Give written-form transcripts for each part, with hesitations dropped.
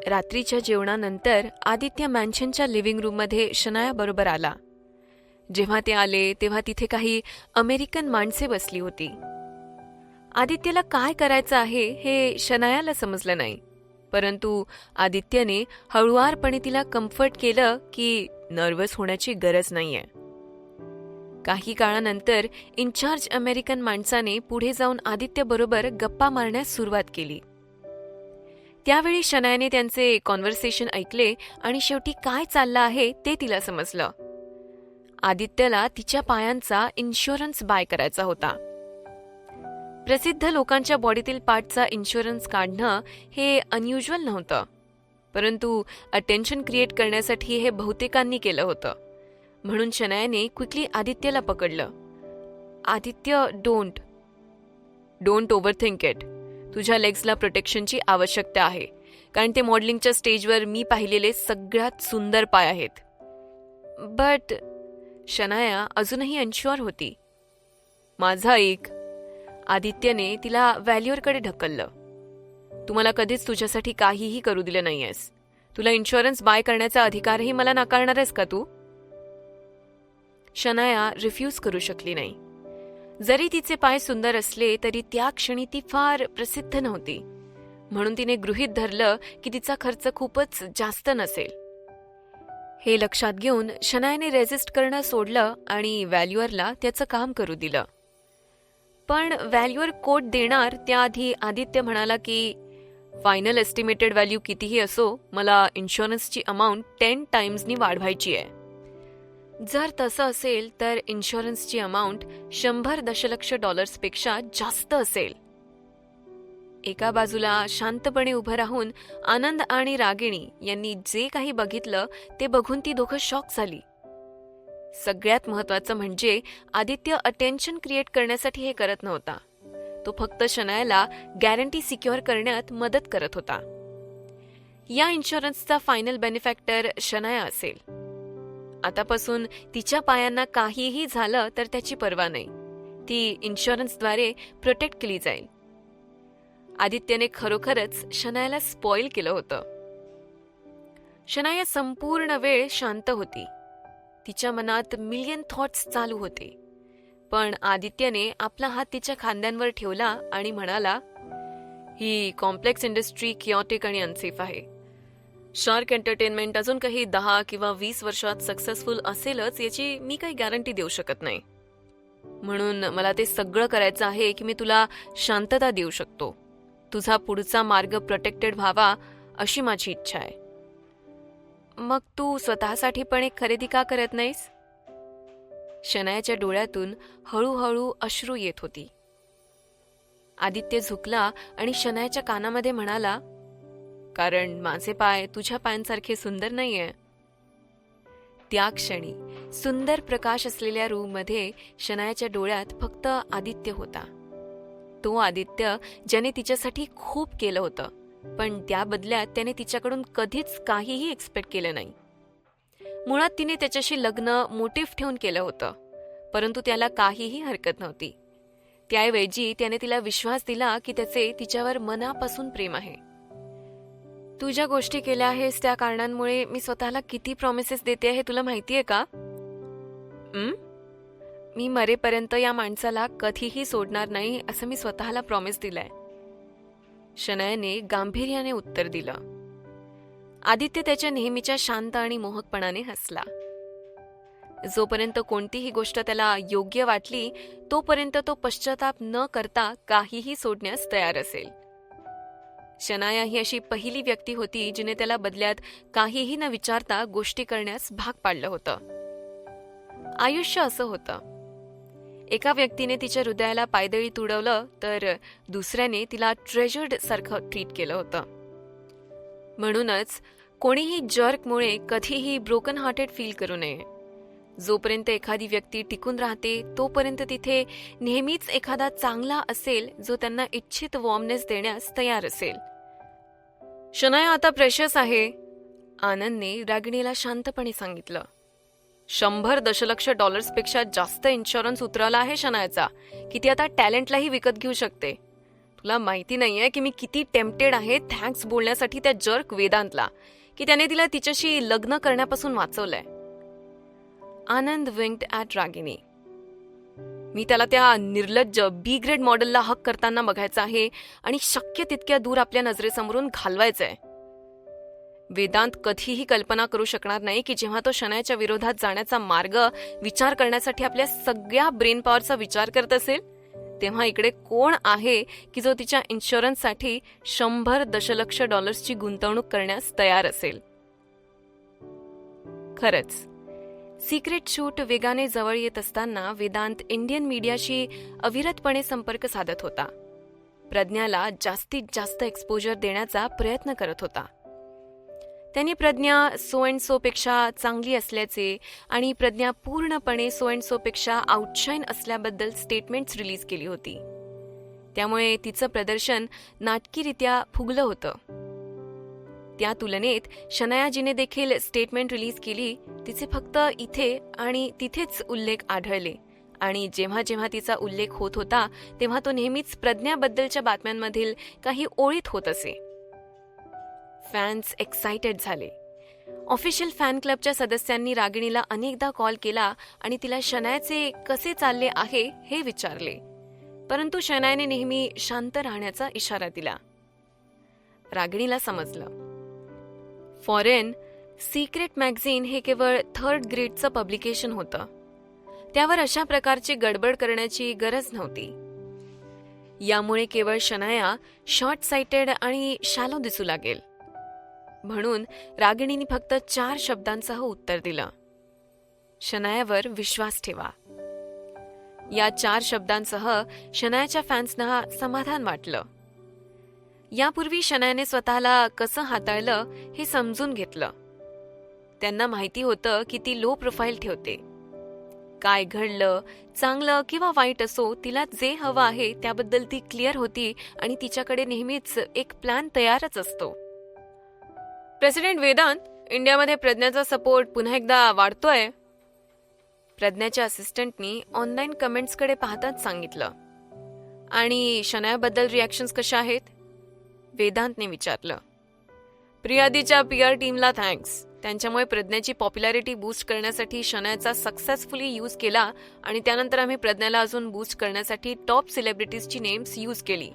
रात्रीच्या जेवणानंतर आदित्य मॅन्शनच्या लिव्हिंग रूममध्ये शनाया बरोबर आला. जेव्हा ते आले तेव्हा तिथे काही अमेरिकन माणसे बसली होती. आदित्यला काय करायचं आहे हे शनायाला समजलं नाही, परंतु आदित्यने हळुवारपणे तिला कम्फर्ट केलं की नर्वस होण्याची गरज नाहीये. काही काळानंतर इन्चार्ज अमेरिकन माणसाने पुढे जाऊन आदित्यबरोबर गप्पा मारण्यास सुरुवात केली. त्यावेळी शनायाने त्यांचे कॉन्व्हर्सेशन ऐकले आणि शेवटी काय चाललं आहे ते तिला समजलं. आदित्यला तिच्या पायांचा इन्शुरन्स बाय करायचा होता. प्रसिद्ध लोकांच्या बॉडीतील पार्टचा इन्शुरन्स काढणं हे अनयुज्युअल नव्हतं, परंतु अटेन्शन क्रिएट करण्यासाठी हे बहुतेकांनी केलं होतं. म्हणून शनायाने क्विकली आदित्यला पकडलं. Aditya, don't overthink it. तुझ्या लेग्सला प्रोटेक्शनची आवश्यकता आहे, कारण ते मॉडेलिंगच्या स्टेजवर मी पाहिलेले सगळ्यात सुंदर पाय आहेत. बट शनाया अजूनही अनश्युअर होती. माझा ऐक. आदित्यने तिला व्हॅल्युअरकडे ढकललं. तू मला कधीच तुझ्यासाठी काहीही करू दिलं नाहीयेस. तुला इन्शुरन्स बाय करण्याचा अधिकारही मला नाकारणार आहेस का तू? शनाया रिफ्यूज करू शकली नाही. जरी तिचे पाय सुंदर असले तरी त्या क्षणी ती फार प्रसिद्ध नव्हती, म्हणून तिने गृहीत धरलं की तिचा खर्च खूपच जास्त नसेल. हे लक्षात घेऊन शनायाने रेजिस्ट करणं सोडलं आणि व्हॅल्युअरला त्याचं काम करू दिलं. पण व्हॅल्युअर कोट देणार त्याआधी आदित्य म्हणाला की फायनल एस्टिमेटेड व्हॅल्यू कितीही असो, मला इन्शुरन्सची अमाऊंट 10 टाइम्सनी वाढवायची आहे. जर तसं असेल तर इन्शुरन्सची अमाऊंट 100 दशलक्ष डॉलर्सपेक्षा जास्त असेल. एका बाजूला शांतपणे उभं राहून आनंद आणि रागिणी यांनी जे काही बघितलं ते बघून ती दोघं शॉक झाली. सगळ्यात महत्वाचं म्हणजे आदित्य अटेन्शन क्रिएट करण्यासाठी हे करत नव्हता. तो फक्त शनायाला गॅरंटी सिक्युअर करण्यात मदत करत होता. या इन्शुरन्सचा फायनल बेनिफॅक्टर शनाया असेल. आतापासून तिच्या पायांना काहीही झालं तर त्याची पर्वा नाही. ती इन्शुरन्सद्वारे प्रोटेक्ट केली जाईल. आदित्यने खरोखरच शनायाला स्पॉइल केलं होतं. शनाया संपूर्ण वेळ शांत होती. तिच्या मनात मिलियन थॉट्स चालू होते. पण आदित्यने आपला हात तिच्या खांद्यांवर ठेवला आणि म्हणाला, ही कॉम्प्लेक्स इंडस्ट्री किऑटिक आणि अनसेफ आहे. शार्क एंटरटेनमेंट अजून काही 10 किंवा 20 वर्षात सक्सेसफुल असेलच याची मी काही गॅरंटी देऊ शकत नाही. म्हणून मला ते सगळं करायचं आहे की मी तुला शांतता देऊ शकतो. तुझा पुढचा मार्ग प्रोटेक्टेड व्हावा अशी माझी इच्छा आहे. मग तू स्वतःसाठी पण एक खरेदी का करत नाहीस? शनायाच्या डोळ्यातून हळूहळू अश्रू येत होती. आदित्य झुकला आणि शनायाच्या कानामध्ये म्हणाला, कारण माझे पाय तुझ्या पायांसारखे सुंदर नाहीये. त्या क्षणी सुंदर प्रकाश असलेल्या रूममध्ये शनायाच्या डोळ्यात फक्त आदित्य होता. तो आदित्य ज्याने तिच्यासाठी खूप केलं होतं, पण त्या बदल्यात त्याने तिच्याकडून कधीच काहीही एक्सपेक्ट केलं नाही. मुळात तिने त्याच्याशी लग्न मोटिव्ह ठेवून केलं होतं, परंतु त्याला काहीही हरकत नव्हती. त्याऐवजी त्याने तिला विश्वास दिला की त्याचे तिच्यावर मनापासून प्रेम आहे. तू ज्या गोष्टी केल्या आहेस त्या कारणांमुळे मी स्वतःला किती प्रॉमिसेस देते हे तुला माहितीये का? मी मरेपर्यंत या माणसाला कधीही सोडणार नाही असं मी स्वतःला प्रॉमिस दिलाय. शनायाने गांभीर्याने उत्तर दिलं. आदित्य त्याच्या नेहमीच्या शांत आणि मोहकपणाने हसला. जोपर्यंत कोणतीही गोष्ट त्याला योग्य वाटली तोपर्यंत तो पश्चाताप न करता काहीही सोडण्यास तयार असेल. शनाया ही अशी पहिली व्यक्ती होती जिने त्याला बदल्यात काहीही न विचारता गोष्टी करण्यास भाग पाडलं होतं. आयुष्य असं होतं. एका व्यक्तीने तिच्या हृदयाला पायदळी तुडवलं तर दुसऱ्याने तिला ट्रेजर्ड सारखं ट्रीट केलं होतं. म्हणूनच कोणीही जर्कमुळे कधीही ब्रोकन हार्टेड फील करू नये. जोपर्यंत एखादी व्यक्ती टिकून राहते तोपर्यंत तिथे नेहमीच एखादा चांगला असेल जो त्यांना इच्छित वॉर्मनेस देण्यास तयार असेल. शनाया आता प्रेशियस आहे, आनंदने रागिणीला शांतपणे सांगितलं. 100 दशलक्ष डॉलर्सपेक्षा जास्त इन्शुरन्स उतरवला आहे शनायाचा की ती आता टॅलेंटलाही विकत घेऊ शकते. तुला माहिती नाहीये की मी किती टेम्पटेड आहे थँक्स बोलण्यासाठी त्या जर्क वेदांतला, की त्याने तिला तिच्याशी लग्न करण्यापासून वाचवलंय. आनंद विंक्ड ॲट रागिनी. मी त्याला त्या निर्लज्ज बी ग्रेड मॉडेलला हक करताना बघायचं आहे आणि शक्य तितक्या दूर आपल्या नजरेसमोरून घालवायचंय. वेदांत कधीही कल्पना करू शकणार नाही की जेव्हा तो शनायाच्या विरोधात जाण्याचा मार्ग विचार करण्यासाठी आपल्या सगळ्या ब्रेन पॉवरचा विचार करत असेल, तेव्हा इकडे कोण आहे की जो तिच्या इन्शुरन्ससाठी 100 दशलक्ष डॉलर्सची गुंतवणूक करण्यास तयार असेल. खरंच सिक्रेट शूट वेगाने जवळ येत असताना वेदांत इंडियन मीडियाशी अविरतपणे संपर्क साधत होता. प्रज्ञाला जास्तीत जास्त एक्सपोजर देण्याचा प्रयत्न करत होता. त्यांनी प्रज्ञा सो अँड सो पेक्षा चांगली असल्याचे आणि प्रज्ञा पूर्णपणे सो अँड सो पेक्षा आउटशाईन असल्याबद्दल स्टेटमेंट्स रिलीज केली होती. त्यामुळे तिचं प्रदर्शन नाटकीरित्या फुगलं होतं. त्या तुलनेत शनायाजीने देखील स्टेटमेंट रिलीज केली. तिचे फक्त इथे आणि तिथेच उल्लेख आढळले आणि जेव्हा जेव्हा तिचा उल्लेख होत होता तेव्हा तो नेहमीच प्रज्ञाबद्दलच्या बातम्यांमधील काही ओळीत होत असे. फॅन्स एक्सायटेड झाले. ऑफिशियल फॅन क्लबच्या सदस्यांनी रागिणीला अनेकदा कॉल केला आणि तिला शनायाचे कसे चालले आहे हे विचारले, परंतु शनायाने नेहमी शांत राहण्याचा इशारा दिला. रागिणीला समजलं, फॉरेन सिक्रेट मॅगझिन हे केवळ 3rd ग्रेडचं पब्लिकेशन होतं. त्यावर अशा प्रकारची गडबड करण्याची गरज नव्हती. यामुळे केवळ शनाया शॉर्ट साइटेड आणि शॅलो दिसू लागेल. म्हणून रागिणीने फक्त 4 शब्दांसह उत्तर दिलं, शनायावर विश्वास ठेवा. या 4 शब्दांसह शनायाच्या फॅन्सना समाधान वाटलं. यापूर्वी शनायाने स्वतःला कसं हाताळलं हे समजून घेतलं. त्यांना माहिती होतं की ती लो प्रोफाईल ठेवते. काय घडलं, चांगलं किंवा वाईट असो, तिला जे हवं आहे त्याबद्दल ती क्लिअर होती आणि तिच्याकडे नेहमीच एक प्लॅन तयारच असतो. प्रेसिडेंट वेदांत, इंडियामध्ये प्रज्ञाचा सपोर्ट पुन्हा एकदा वाढतोय, प्रज्ञाच्या असिस्टंटनी ऑनलाईन कमेंट्सकडे पाहताच सांगितलं. आणि शनायाबद्दल रिॲक्शन्स कशा आहेत, वेदांतने विचारलं. प्रियादीच्या PR टीमला थँक्स. त्यांच्यामुळे प्रज्ञाची पॉप्युलॅरिटी बूस्ट करण्यासाठी शनायाचा सक्सेसफुली यूज केला आणि त्यानंतर आम्ही प्रज्ञाला अजून बूस्ट करण्यासाठी टॉप सेलिब्रिटीजची नेम्स यूज केली.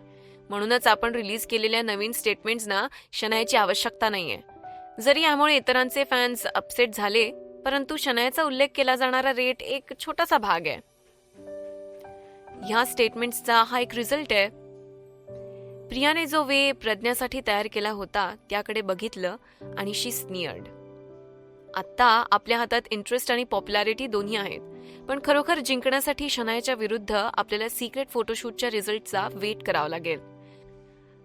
म्हणूनच आपण रिलीज केलेल्या नवीन स्टेटमेंट्सना शनायाची आवश्यकता नाहीये. जरी यामुळे इतरांचे फॅन्स अपसेट झाले, परंतु शनायाचा उल्लेख केला जाणारा रेट एक छोटासा भाग आहे. ह्या स्टेटमेंट्सचा हा एक रिझल्ट आहे. प्रियाने जो वे प्रज्ञासाठी तयार केला होता त्याकडे बघितलं आणि शी स्नियर्ड. आत्ता आपल्या हातात इंटरेस्ट आणि पॉप्युलॅरिटी दोन्ही आहेत, पण खरोखर जिंकण्यासाठी शनायाच्या विरुद्ध आपल्याला सिक्रेट फोटोशूटच्या रिझल्टचा वेट करावा लागेल.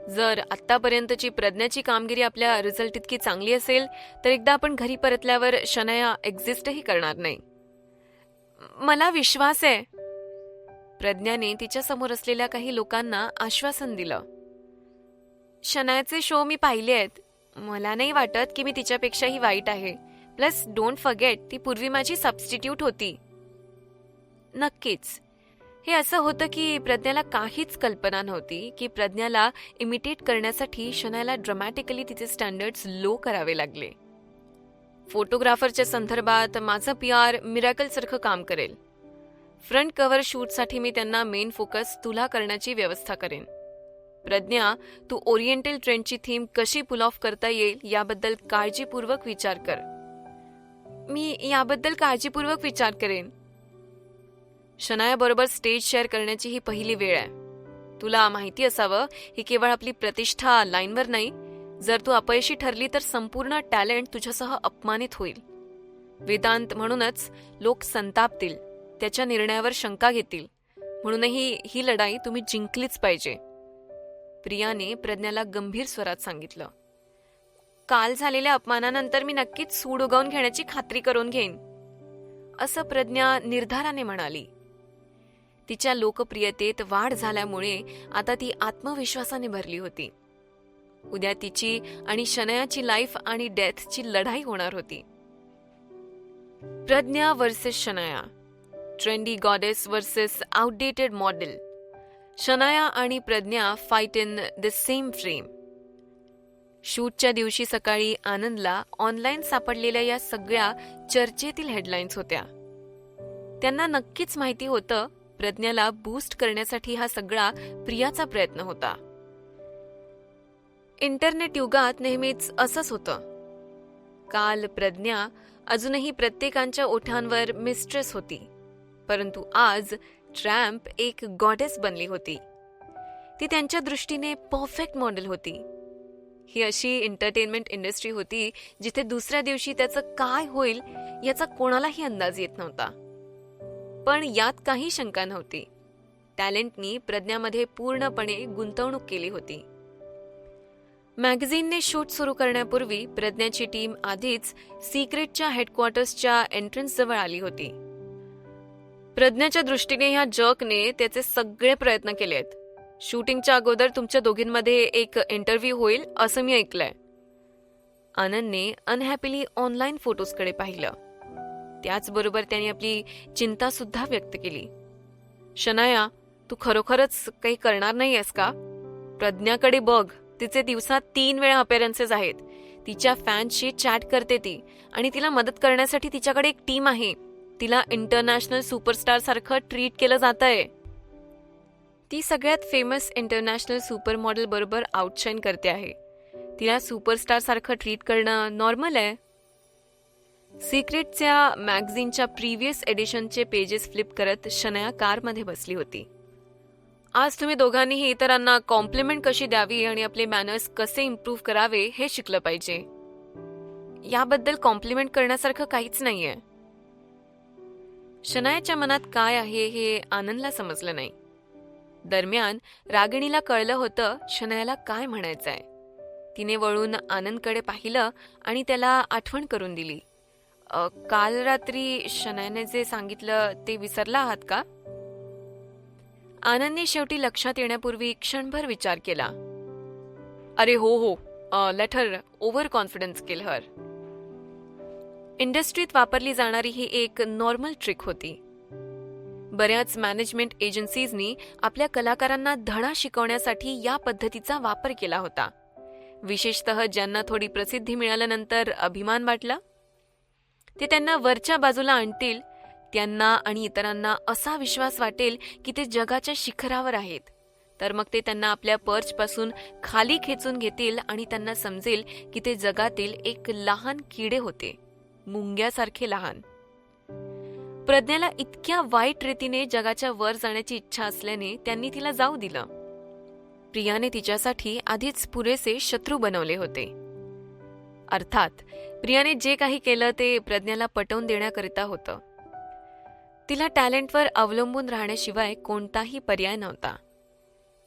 जर आत्तापर्यंतची प्रज्ञाची कामगिरी आपल्या रिझल्ट इतकी चांगली असेल तर एकदा आपण घरी परतल्यावर शनाया एक्झिस्टही करणार नाही. मला विश्वास आहे, प्रज्ञाने तिच्या समोर असलेल्या काही लोकांना आश्वासन दिलं. शनायाचे शो मी पाहिले आहेत. मला नाही वाटत की मी तिच्यापेक्षाही वाईट आहे. प्लस डोंट फॉरगेट, ती पूर्वी माझी सबस्टिट्यूट होती. नक्कीच. हे असं होतं की प्रज्ञाला काहीच कल्पना नव्हती की प्रज्ञाला इमिटेट करण्यासाठी शनायाला ड्रामॅटिकली तिचे स्टँडर्ड्स लो करावे लागले. फोटोग्राफरच्या संदर्भात माझं PR मिरॅकलसारखं काम करेल. फ्रंट कव्हर शूटसाठी मी त्यांना मेन फोकस तुला करण्याची व्यवस्था करेन. प्रज्ञा, तू ओरिएंटल ट्रेंडची थीम कशी पुल ऑफ करता येईल याबद्दल काळजीपूर्वक विचार कर. मी याबद्दल काळजीपूर्वक विचार करेन. शनायाबरोबर स्टेज शेअर करण्याची ही पहिली वेळ आहे. तुला माहिती असावं, ही केवळ आपली प्रतिष्ठा लाईनवर नाही. जर तू अपयशी ठरली तर संपूर्ण टॅलेंट तुझ्यासह अपमानित होईल. वेदांत, म्हणूनच लोक संतापतील, त्याच्या निर्णयावर शंका घेतील. म्हणूनही ही लढाई तुम्ही जिंकलीच पाहिजे, प्रियाने प्रज्ञाला गंभीर स्वरात सांगितलं. काल झालेल्या अपमानानंतर मी नक्कीच सूड उगवून घेण्याची खात्री करून घेईन, असं प्रज्ञा निर्धाराने म्हणाली. तिच्या लोकप्रियतेत वाढ झाल्यामुळे आता ती आत्मविश्वासाने भरली होती. उद्या तिची आणि शनायाची लाईफ आणि डेथची लढाई होणार होती. Pragya versus Shanaya, trendy goddess versus outdated model. Shanaya आणि Pragya fight in the same frame. शूटच्या दिवशी सकाळी आनंदला ऑनलाईन सापडलेल्या या सगळ्या चर्चेतील हेडलाईन्स होत्या. त्यांना नक्कीच माहिती होतं प्रज्ञाला बूस्ट करण्यासाठी हा सगळा प्रियाचा प्रयत्न होता. इंटरनेट युगात नेहमीच असंच होतं. काल प्रज्ञा अजूनही प्रत्येकाच्या ओठांवर मिस्ट्रेस होती, परंतु आज ट्रॅम्प एक गॉडेस बनली होती. ती त्यांच्या दृष्टीने परफेक्ट मॉडेल होती. ही अशी एंटरटेनमेंट इंडस्ट्री होती जिथे दुसऱ्या दिवशी त्याचं काय होईल याचा कोणालाही अंदाज येत नव्हता. पण यात काही शंका नव्हती. टॅलेंटनी प्रज्ञामध्ये पूर्णपणे गुंतवणूक केली होती. मॅगझिनने शूट सुरू करण्यापूर्वी प्रज्ञाची टीम आधीच सिक्रेटच्या हेडक्वार्टर्सच्या एंट्रन्स जवळ आली होती. प्रज्ञाच्या दृष्टीने ह्या जर्कने त्याचे सगळे प्रयत्न केलेत. शूटिंगच्या अगोदर तुमच्या दोघींमध्ये एक इंटरव्ह्यू होईल असं मी ऐकलंय. आनंदने अनहॅपीली ऑनलाईन फोटोजकडे पाहिलं. त्याचबरोबर त्याने आपली चिंता सुद्धा व्यक्त केली. शनाया, तू खरोखरच काही करणार नाहीयेस का? प्रज्ञाकडे बघ, तिचे दिवसात 3 वेळा अपीअरन्सेस आहेत. तिच्या फॅन्सशी चॅट करते ती आणि तिला मदत करण्यासाठी तिच्याकडे एक टीम आहे. तिला इंटरनॅशनल सुपरस्टार सारखं ट्रीट केलं जातंय. ती सगळ्यात फेमस इंटरनॅशनल सुपर मॉडेल बरोबर आउटशाईन करते आहे. तिला सुपरस्टार सारखं ट्रीट करणं नॉर्मल आहे. सिक्रेटच्या मॅगझिनच्या प्रिव्हियस एडिशनचे पेजेस फ्लिप करत शनाया कारमध्ये बसली होती. आज तुम्ही दोघांनीही इतरांना कॉम्प्लिमेंट कशी द्यावी आणि आपले मॅनर्स कसे इम्प्रूव्ह करावे हे शिकलं पाहिजे. याबद्दल कॉम्प्लिमेंट करण्यासारखं काहीच नाहीये. शनायाच्या मनात काय आहे हे आनंदला समजलं नाही. दरम्यान रागिणीला कळलं होतं शनायाला काय म्हणायचंय. तिने वळून आनंदकडे पाहिलं आणि त्याला आठवण करून दिली. काल रात्री शनायाने जे सांगितलं ते विसरला आहात का? आनंदने शेवटी लक्षात येण्यापूर्वी क्षणभर विचार केला. अरे हो, लेट हर ओव्हर कॉन्फिडन्स किल हर. इंडस्ट्रीत वापरली जाणारी ही एक नॉर्मल ट्रिक होती. बऱ्याच मॅनेजमेंट एजन्सीजनी आपल्या कलाकारांना धडा शिकवण्यासाठी या पद्धतीचा वापर केला होता. विशेषतः ज्यांना थोडी प्रसिद्धी मिळाल्यानंतर अभिमान वाटला, ते त्यांना वरच्या बाजूला आणतील. त्यांना आणि इतरांना असा विश्वास वाटेल की ते जगाच्या शिखरावर आहेत, तर मग ते त्यांना आपल्या पर्चपासून खाली खेचून घेतील आणि त्यांना समजेल की ते जगातील एक लहान किडे होते, मुंग्यासारखे लहान. प्रज्ञाला इतक्या वाईट रीतीने जगाच्या वर जाण्याची इच्छा असल्याने त्यांनी तिला जाऊ दिलं. प्रियाने तिच्यासाठी आधीच पुरेसे शत्रू बनवले होते. अर्थात प्रियाने जे काही केलं ते प्रज्ञाला पटवून देण्याकरिता होतं. तिला टॅलेंटवर अवलंबून राहण्याशिवाय कोणताही पर्याय नव्हता.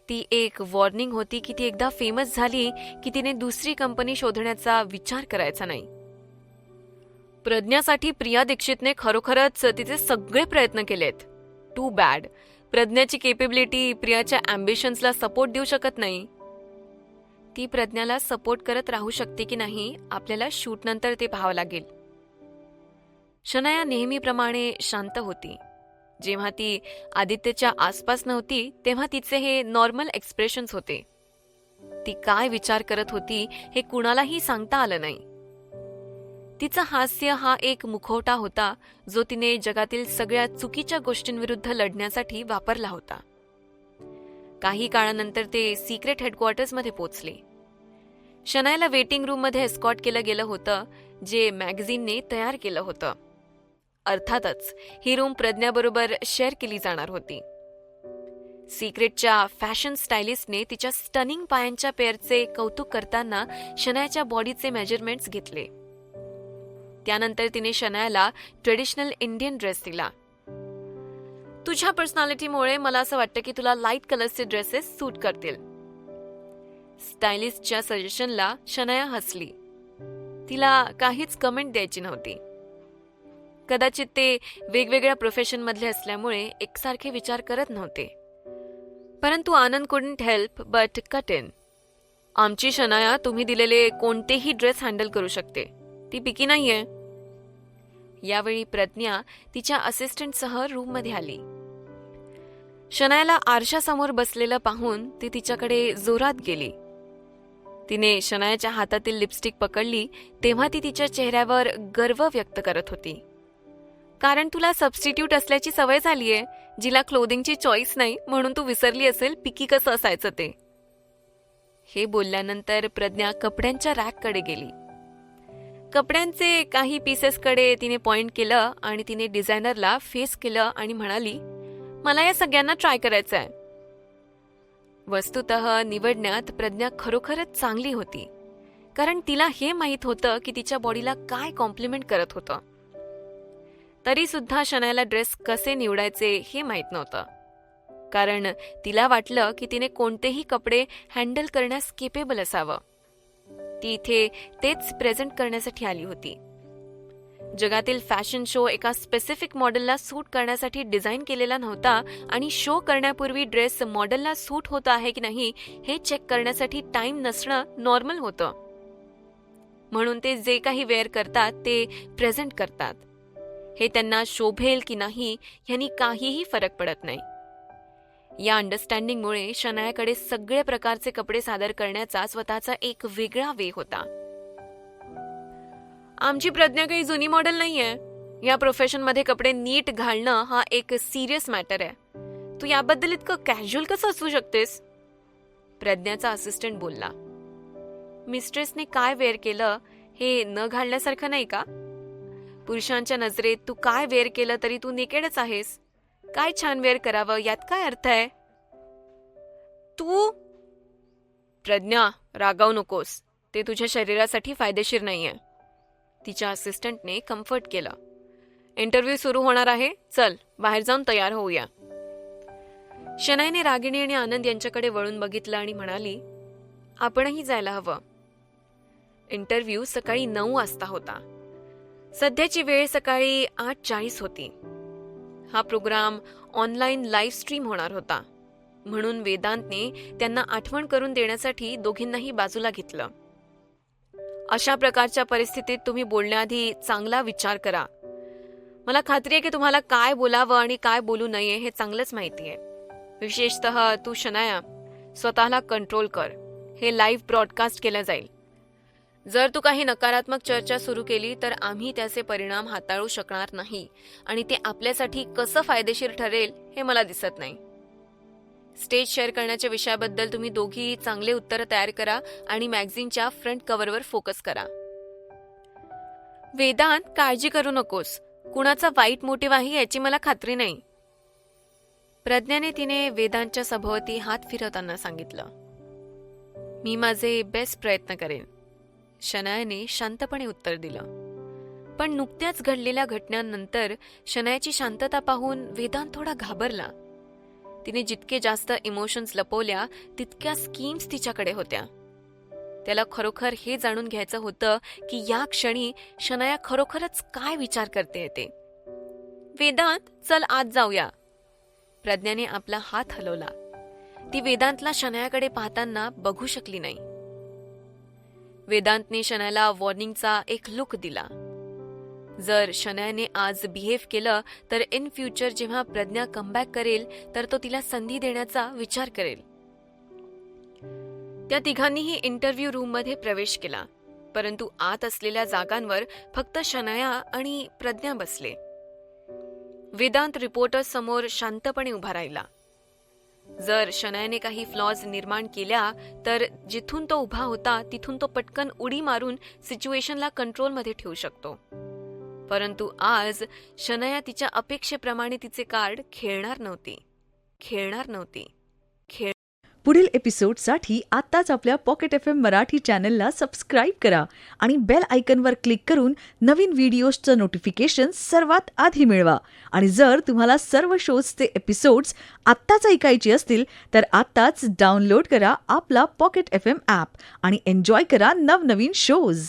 ती एक वॉर्निंग होती की ती एकदा फेमस झाली की तिने दुसरी कंपनी शोधण्याचा विचार करायचा नाही. प्रज्ञासाठी प्रिया दीक्षितने खरोखरच तिचे सगळे प्रयत्न केलेत. Too bad. प्रज्ञाची केपेबिलिटी प्रियाच्या अँबिशन्सला सपोर्ट देऊ शकत नाही. ती प्रज्ञाला सपोर्ट करत राहू शकते की नाही आपल्याला शूटनंतर ते पाहावं लागेल. शनाया नेहमीप्रमाणे शांत होती. जेव्हा ती आदित्यच्या आसपास नव्हती तेव्हा तिचे हे नॉर्मल एक्सप्रेशन्स होते. ती काय विचार करत होती हे कुणालाही सांगता आलं नाही. तिचं हास्य हा एक मुखवटा होता जो तिने जगातील सगळ्या चुकीच्या गोष्टींविरुद्ध लढण्यासाठी वापरला होता. काही काळानंतर ते सिक्रेट हेडक्वार्टर्समध्ये पोचले. शनायाला वेटिंग रूममध्ये एस्कॉर्ट केलं गेलं होतं जे मॅगझिनने तयार केलं होतं. अर्थातच ही रूम प्रज्ञाबरोबर शेअर केली जाणार होती. सिक्रेटच्या फॅशन स्टायलिस्टने तिच्या स्टनिंग पायांच्या पेअरचे कौतुक करताना शनायाच्या बॉडीचे मेजरमेंट्स घेतले. त्यानंतर तिने शनायाला ट्रेडिशनल इंडियन ड्रेस दिला. तुझ्या पर्सनॅलिटीमुळे मला असं वाटतं की तुला लाईट कलर्सचे ड्रेसेस सूट करतील. स्टायलिस्टच्या सजेशनला शनाया हसली. तिला काहीच कमेंट द्यायची नव्हती. कदाचित ते वेगवेगळ्या प्रोफेशनमधले असल्यामुळे एकसारखे विचार करत नव्हते. परंतु Anand couldn't help but cut in. आमची शनाया तुम्ही दिलेले कोणतेही ड्रेस हँडल करू शकते. ती पिकी नाहीये. यावेळी प्रज्ञा तिच्या असिस्टंटसह रूममध्ये आली. शनायाला आरशासमोर बसलेलं पाहून ती तिच्याकडे जोरात गेली. तिने शनायाच्या हातातील लिपस्टिक पकडली तेव्हा ती तिच्या चेहऱ्यावर गर्व व्यक्त करत होती. कारण तुला सबस्टिट्यूट असल्याची सवय झालीये, जिला क्लोदिंगची चॉईस नाही म्हणून तू विसरली असेल पिकी कसं असायचं ते. हे बोलल्यानंतर प्रज्ञा कपड्यांच्या रॅककडे गेली. कपड्यांचे काही पीसेसकडे तिने पॉइंट केलं आणि तिने डिझायनरला फेस केलं आणि म्हणाली, मला या सगळ्यांना ट्राय करायचं आहे. वस्तुतः निवडण्यात प्रज्ञा खरोखरच चांगली होती, कारण तिला हे माहीत होतं की तिच्या बॉडीला काय कॉम्प्लिमेंट करत होतं. तरी सुद्धा शनायाला ड्रेस कसे निवडायचे हे माहीत नव्हतं, कारण तिला वाटलं की तिने कोणतेही कपडे हँडल करण्यास केपेबल असावं. ती इथे तेच प्रेझेंट करण्यासाठी आली होती. जगातील फॅशन शो एका स्पेसिफिक मॉडेलला सूट करण्यासाठी डिझाईन केलेला नव्हता आणि शो करण्यापूर्वी ड्रेस मॉडेलला सूट होत आहे की नाही हे चेक करण्यासाठी टाइम नसणं नॉर्मल होतं. म्हणून ते जे काही वेअर करतात ते प्रेझेंट करतात. हे त्यांना शोभेल की नाही यांनी काहीही फरक पडत नाही. या अंडरस्टँडिंगमुळे शनायाकडे सगळे प्रकारचे कपडे सादर करण्याचा स्वतःचा एक वेगळा वे होता. आमची प्रज्ञा काही जुनी मॉडेल नाहीये. या प्रोफेशनमध्ये कपडे नीट घालणं हा एक सिरियस मॅटर आहे. तू याबद्दल इतकं कॅज्युअल कसं असू शकतेस? प्रज्ञाचा असिस्टंट बोलला. मिस्ट्रेसने काय वेअर केलं हे न घालण्यासारखं नाही का? पुरुषांच्या नजरेत तू काय वेअर केलं तरी तू नेकेडच आहेस. काय छान वेअर करावं यात काय अर्थ आहे? तू प्रज्ञा, रागावू नकोस. ते तुझ्या शरीरासाठी फायदेशीर नाहीये. तिच्या असिस्टंटने कम्फर्ट केलं. इंटरव्ह्यू सुरू होणार आहे, चल बाहेर जाऊन तयार होऊया. शनायाने रागिणी आणि आनंद यांच्याकडे वळून बघितलं आणि म्हणाली, आपणही जायला हवं. इंटरव्ह्यू सकाळी 9 वाजता होता. सध्याची वेळ सकाळी 8:40 होती. हा प्रोग्राम ऑनलाईन लाईव्ह स्ट्रीम होणार होता, म्हणून वेदांतने त्यांना आठवण करून देण्यासाठी दोघींनाही बाजूला घेतलं. अशा प्रकारच्या परिस्थितीत तुम्ही बोलण्याआधी चांगला विचार करा. मला खात्री आहे की तुम्हाला काय बोलावं आणि काय बोलू नये हे चांगलंच माहिती आहे. विशेषतः तू शनाया, स्वतःला कंट्रोल कर. हे लाईव्ह ब्रॉडकास्ट केलं जाईल. जर तू काही नकारात्मक चर्चा सुरू केली तर आम्ही त्याचे परिणाम हाताळू शकणार नाही आणि ते आपल्यासाठी कसं फायदेशीर ठरेल हे मला दिसत नाही. स्टेज शेअर करण्याच्या विषयाबद्दल तुम्ही दोघी चांगले उत्तर तयार करा आणि मॅगझिनच्या फ्रंट कव्हरवर फोकस करा. वेदांत, काळजी करू नकोस. कुणाचा वाईट मोटिव्ह आहे याची मला खात्री नाही. प्रज्ञाने तिने वेदांतच्या सभोवती हात फिरवताना सांगितलं. मी माझे बेस्ट प्रयत्न करेन, शनायाने शांतपणे उत्तर दिलं. पण नुकत्याच घडलेल्या घटनांनंतर शनायाची शांतता पाहून वेदांत थोडा घाबरला. तिने जितके जास्त इमोशन्स लपवल्या तितक्या स्कीम्स तिच्याकडे होत्या. त्याला खरोखर हे जाणून घ्यायचं होतं की या क्षणी शनाया खरोखरच काय विचार करते ते. वेदांत, चल आत जाऊया. प्रज्ञाने आपला हात हलवला. ती वेदांतला शनायाकडे पाहताना बघू शकली नाही. वेदांतने शनायाला वॉर्निंगचा एक लुक दिला. जर शनायाने आज बिहेव केलं तर इन फ्युचर जेव्हा प्रज्ञा कमबॅक करेल तर तो तिला संधी देण्याचा विचार करेल. त्या तिघांनीही इंटरव्ह्यू रूममध्ये प्रवेश केला, परंतु आत असलेल्या जागांवर फक्त शनाया आणि प्रज्ञा बसले. वेदांत रिपोर्टर्स समोर शांतपणे उभा राहिला. जर शनायाने काही फ्लॉज निर्माण केल्या तर जिथून तो उभा होता तिथून तो पटकन उडी मारून सिच्युएशनला कंट्रोलमध्ये ठेवू शकतो. परंतु आज शनाया तिच्या अपेक्षेप्रमाणे तिचे कार्ड खेळणार नव्हती. पुढील एपिसोडसाठी आत्ताच आपल्या पॉकेट FM मराठी चॅनलला सबस्क्राईब करा आणि बेल आयकॉनवर क्लिक करून नवीन व्हिडिओजचं नोटिफिकेशन सर्वात आधी मिळवा. आणि जर तुम्हाला सर्व शोजचे एपिसोड्स आत्ताच ऐकायचे असतील तर आत्ताच डाउनलोड करा आपला पॉकेट FM ॲप आणि एन्जॉय करा नवनवीन शोज.